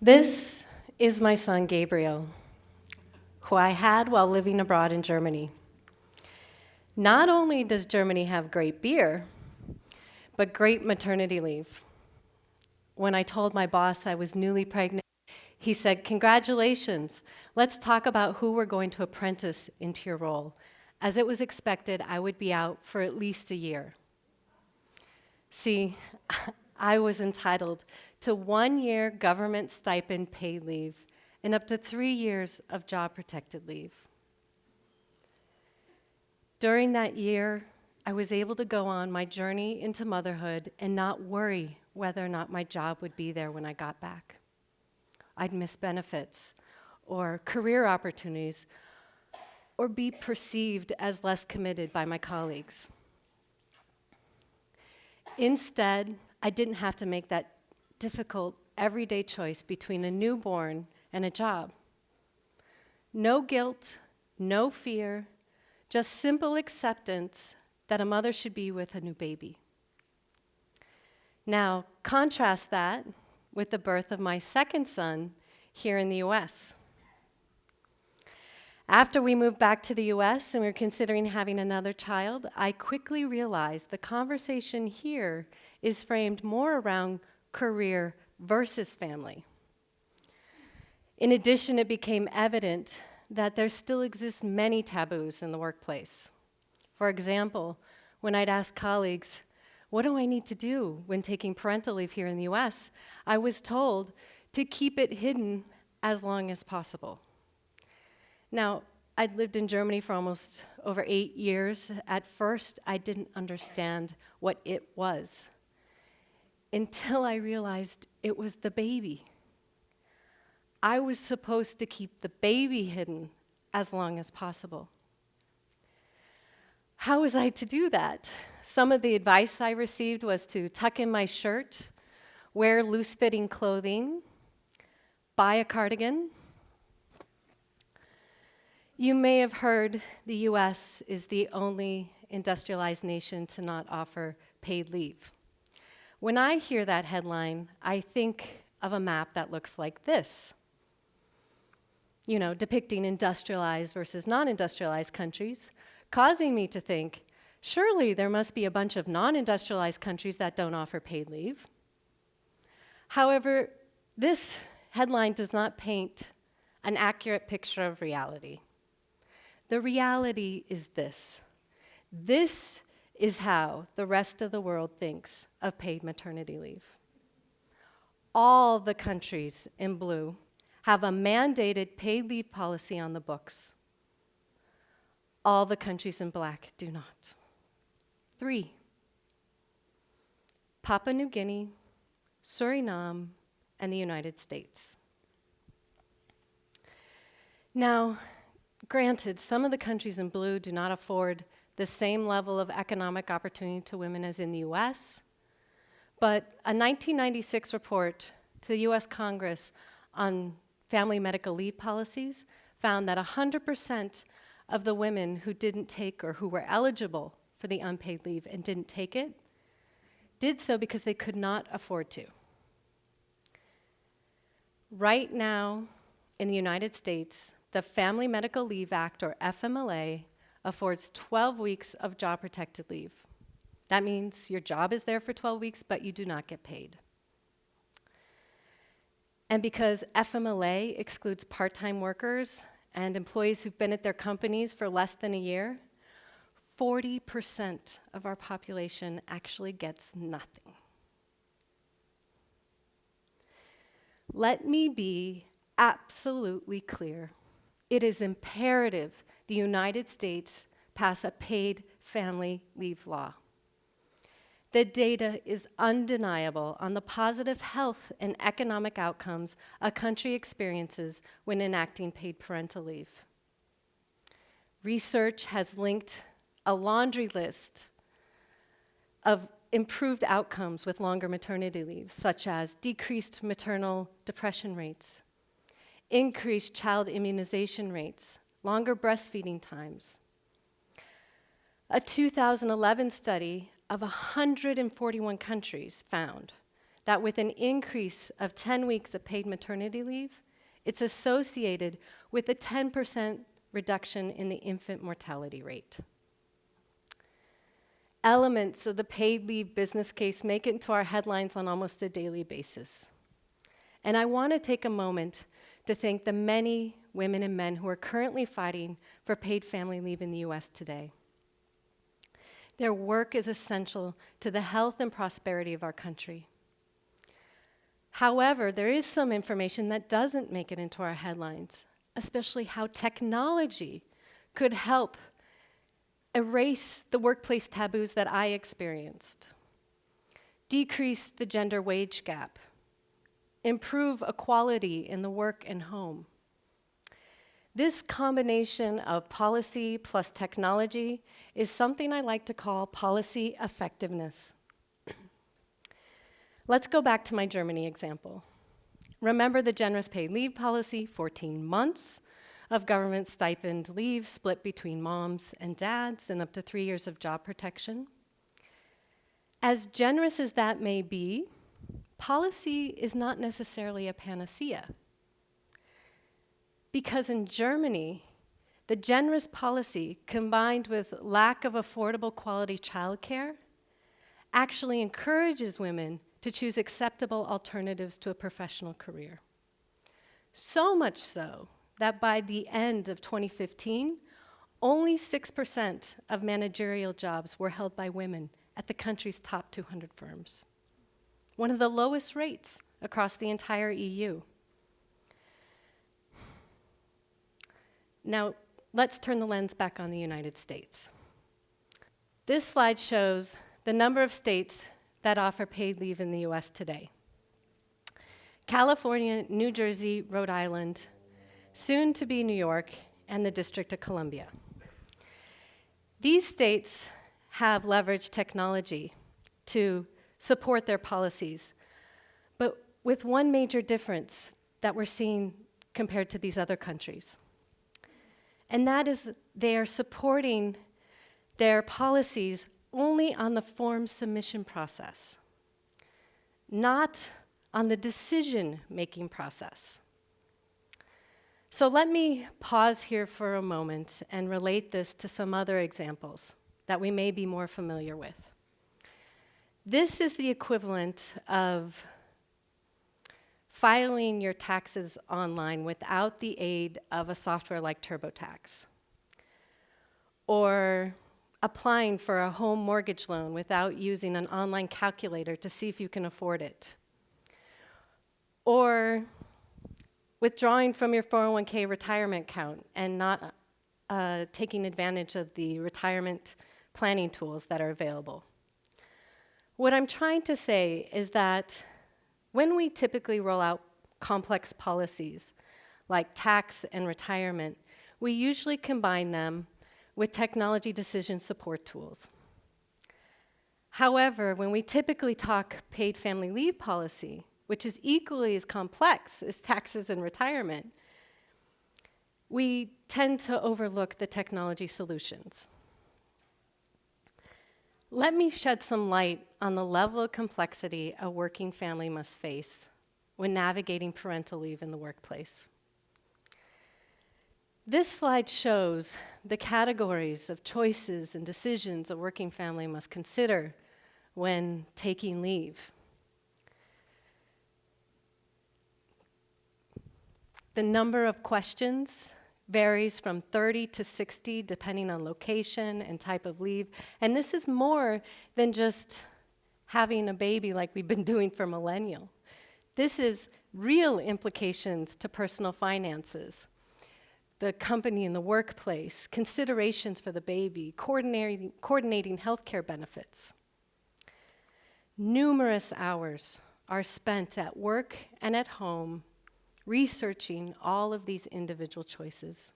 This is my son, Gabriel, who I had while living abroad in Germany. Not only does Germany have great beer, but great maternity leave. When I told my boss I was newly pregnant, he said, "Congratulations, let's talk about who we're going to apprentice into your role," as it was expected I would be out for at least a year. See, I was entitled to 1 year government stipend paid leave and up to 3 years of job-protected leave. During that year, I was able to go on my journey into motherhood and not worry whether or not my job would be there when I got back. I'd miss benefits or career opportunities or be perceived as less committed by my colleagues. Instead, I didn't have to make that difficult, everyday choice between a newborn and a job. No guilt, no fear, just simple acceptance that a mother should be with a new baby. Now, contrast that with the birth of my second son here in the US. After we moved back to the US and we were considering having another child, I quickly realized the conversation here is framed more around career versus family. In addition, it became evident that there still exist many taboos in the workplace. For example, when I'd ask colleagues, "What do I need to do when taking parental leave here in the US?" I was told to keep it hidden as long as possible. Now, I'd lived in Germany for almost over 8 years. At first, I didn't understand what it was until I realized it was the baby. I was supposed to keep the baby hidden as long as possible. How was I to do that? Some of the advice I received was to tuck in my shirt, wear loose-fitting clothing, buy a cardigan. You may have heard the US is the only industrialized nation to not offer paid leave. When I hear that headline, I think of a map that looks like this, depicting industrialized versus non-industrialized countries, causing me to think, surely there must be a bunch of non-industrialized countries that don't offer paid leave. However, this headline does not paint an accurate picture of reality. The reality is this. This is how the rest of the world thinks of paid maternity leave. All the countries in blue have a mandated paid leave policy on the books. All the countries in black do not. 3: Papua New Guinea, Suriname, and the United States. Now, granted, some of the countries in blue do not afford the same level of economic opportunity to women as in the US, but a 1996 report to the US Congress on family medical leave policies found that 100% of the women who didn't take or who were eligible for the unpaid leave and didn't take it did so because they could not afford to. Right now, in the United States, the Family Medical Leave Act, or FMLA, affords 12 weeks of job-protected leave. That means your job is there for 12 weeks, but you do not get paid. And because FMLA excludes part-time workers and employees who've been at their companies for less than a year, 40% of our population actually gets nothing. Let me be absolutely clear. It is imperative the United States pass a paid family leave law. The data is undeniable on the positive health and economic outcomes a country experiences when enacting paid parental leave. Research has linked a laundry list of improved outcomes with longer maternity leave, such as decreased maternal depression rates, increased child immunization rates, longer breastfeeding times. A 2011 study of 141 countries found that with an increase of 10 weeks of paid maternity leave, it's associated with a 10% reduction in the infant mortality rate. Elements of the paid leave business case make it into our headlines on almost a daily basis. And I want to take a moment to thank the many women and men who are currently fighting for paid family leave in the US today. Their work is essential to the health and prosperity of our country. However, there is some information that doesn't make it into our headlines, especially how technology could help erase the workplace taboos that I experienced, decrease the gender wage gap, improve equality in the work and home. This combination of policy plus technology is something I like to call policy effectiveness. Let's go back to my Germany example. Remember the generous paid leave policy, 14 months of government stipend leave split between moms and dads and up to 3 years of job protection. As generous as that may be, policy is not necessarily a panacea. Because in Germany, the generous policy combined with lack of affordable quality childcare actually encourages women to choose acceptable alternatives to a professional career. So much so that by the end of 2015, only 6% of managerial jobs were held by women at the country's top 200 firms, one of the lowest rates across the entire EU. Now, let's turn the lens back on the United States. This slide shows the number of states that offer paid leave in the US today. California, New Jersey, Rhode Island, soon to be New York, and the District of Columbia. These states have leveraged technology to support their policies, but with one major difference that we're seeing compared to these other countries. And that is they are supporting their policies only on the form submission process, not on the decision-making process. So let me pause here for a moment and relate this to some other examples that we may be more familiar with. This is the equivalent of filing your taxes online without the aid of a software like TurboTax, or applying for a home mortgage loan without using an online calculator to see if you can afford it, or withdrawing from your 401k retirement account and not taking advantage of the retirement planning tools that are available. What I'm trying to say is that when we typically roll out complex policies like tax and retirement, we usually combine them with technology decision support tools. However, when we typically talk paid family leave policy, which is equally as complex as taxes and retirement, we tend to overlook the technology solutions. Let me shed some light on the level of complexity a working family must face when navigating parental leave in the workplace. This slide shows the categories of choices and decisions a working family must consider when taking leave. The number of questions varies from 30 to 60 depending on location and type of leave. And this is more than just having a baby like we've been doing for millennia. This is real implications to personal finances, the company and the workplace, considerations for the baby, coordinating healthcare benefits. Numerous hours are spent at work and at home researching all of these individual choices,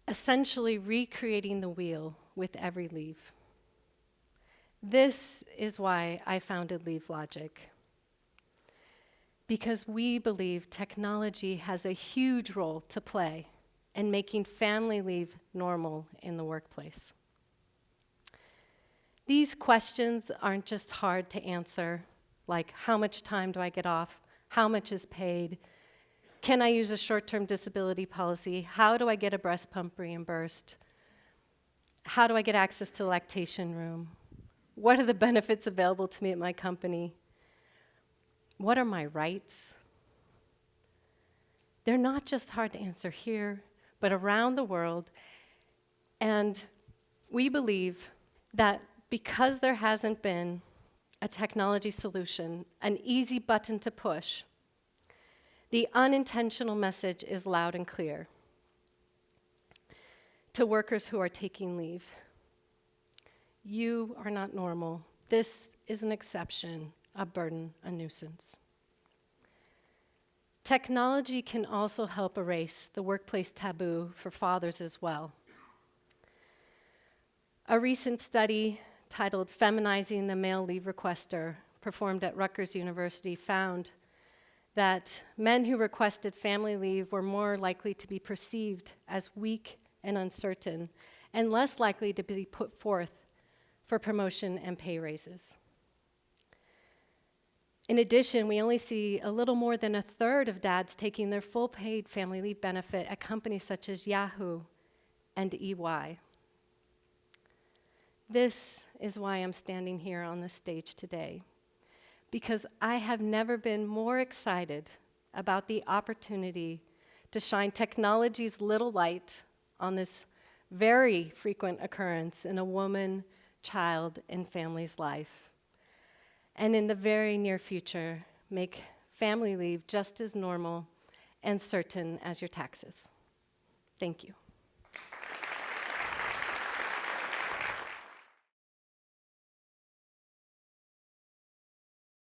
essentially recreating the wheel with every leave. This is why I founded LeaveLogic, because we believe technology has a huge role to play in making family leave normal in the workplace. These questions aren't just hard to answer, like how much time do I get off? How much is paid? Can I use a short-term disability policy? How do I get a breast pump reimbursed? How do I get access to the lactation room? What are the benefits available to me at my company? What are my rights? They're not just hard to answer here, but around the world. And we believe that because there hasn't been a technology solution, an easy button to push, the unintentional message is loud and clear to workers who are taking leave. You are not normal. This is an exception, a burden, a nuisance. Technology can also help erase the workplace taboo for fathers as well. A recent study titled Feminizing the Male Leave Requester, performed at Rutgers University, found that men who requested family leave were more likely to be perceived as weak and uncertain, and less likely to be put forth for promotion and pay raises. In addition, we only see a little more than a third of dads taking their full paid family leave benefit at companies such as Yahoo and EY. This is why I'm standing here on this stage today, because I have never been more excited about the opportunity to shine technology's little light on this very frequent occurrence in a woman, child, and family's life. And in the very near future, make family leave just as normal and certain as your taxes. Thank you.